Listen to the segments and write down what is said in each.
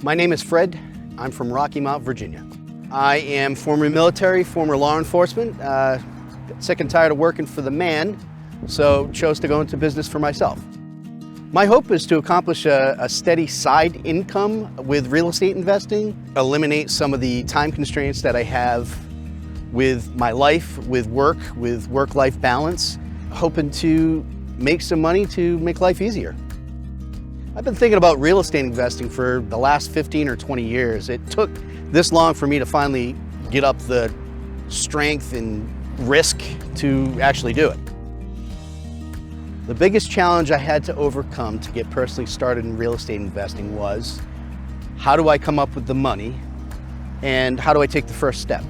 My name is Fred. I'm from Rocky Mount, Virginia. I am former military, former law enforcement, got sick and tired of working for the man, so chose to go into business for myself. My hope is to accomplish a steady side income with real estate investing, eliminate some of the time constraints that I have with my life, with work-life balance, hoping to make some money to make life easier. I've been thinking about real estate investing for the last 15 or 20 years. It took this long for me to finally get up the strength and risk to actually do it. The biggest challenge I had to overcome to get personally started in real estate investing was, how do I come up with the money and how do I take the first step?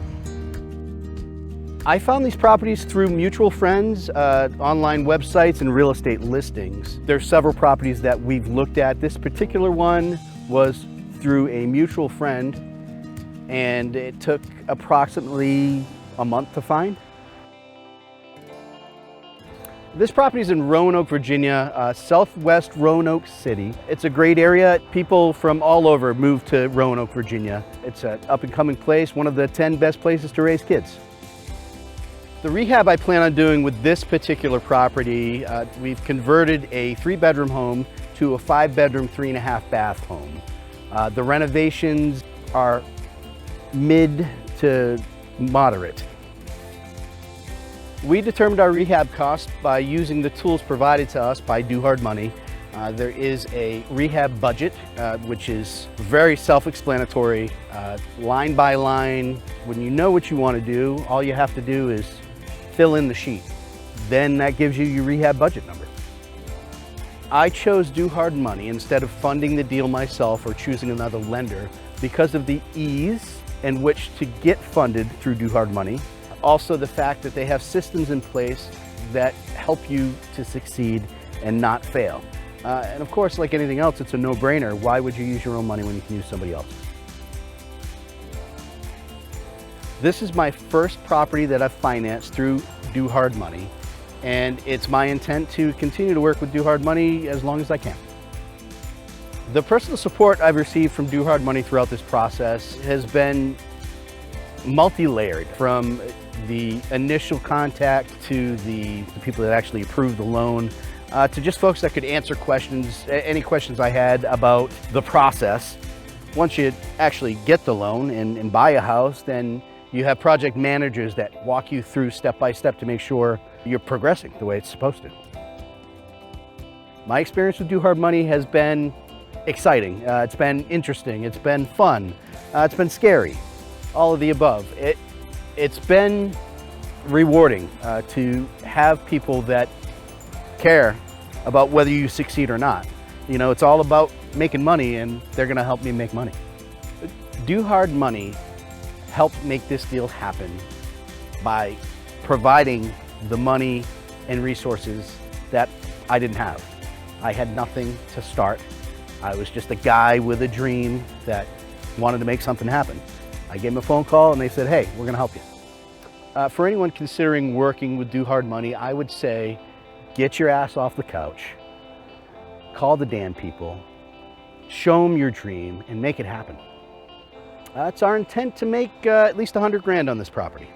I found these properties through mutual friends, online websites, and real estate listings. There's several properties that we've looked at. This particular one was through a mutual friend, and it took approximately a month to find. This property is in Roanoke, Virginia, southwest Roanoke City. It's a great area. People from all over move to Roanoke, Virginia. It's an up-and-coming place, one of the 10 best places to raise kids. The rehab I plan on doing with this particular property, we've converted a 3-bedroom home to a 5-bedroom, 3.5-bath home. The renovations are mid to moderate. We determined our rehab cost by using the tools provided to us by Do Hard Money. There is a rehab budget, which is very self-explanatory, line by line. When you know what you want to do, all you have to do is fill in the sheet. Then that gives you your rehab budget number. I chose Do Hard Money instead of funding the deal myself or choosing another lender because of the ease in which to get funded through Do Hard Money. Also the fact that they have systems in place that help you to succeed and not fail. And of course, like anything else, it's a no-brainer. Why would you use your own money when you can use somebody else's? This is my first property that I've financed through Do Hard Money, and it's my intent to continue to work with Do Hard Money as long as I can. The personal support I've received from Do Hard Money throughout this process has been multi-layered, from the initial contact to the people that actually approved the loan, to just folks that could answer questions, any questions I had about the process. Once you actually get the loan and buy a house, then you have project managers that walk you through step by step to make sure you're progressing the way it's supposed to. My experience with Do Hard Money has been exciting. It's been interesting. It's been fun. It's been scary. All of the above. It's been rewarding to have people that care about whether you succeed or not. You know, it's all about making money, and they're going to help me make money. Do Hard Money helped make this deal happen by providing the money and resources that I didn't have. I had nothing to start. I was just a guy with a dream that wanted to make something happen. I gave them a phone call and they said, hey, we're gonna help you. For anyone considering working with Do Hard Money, I would say, get your ass off the couch, call the damn people, show them your dream, and make it happen. It's our intent to make at least 100 grand on this property.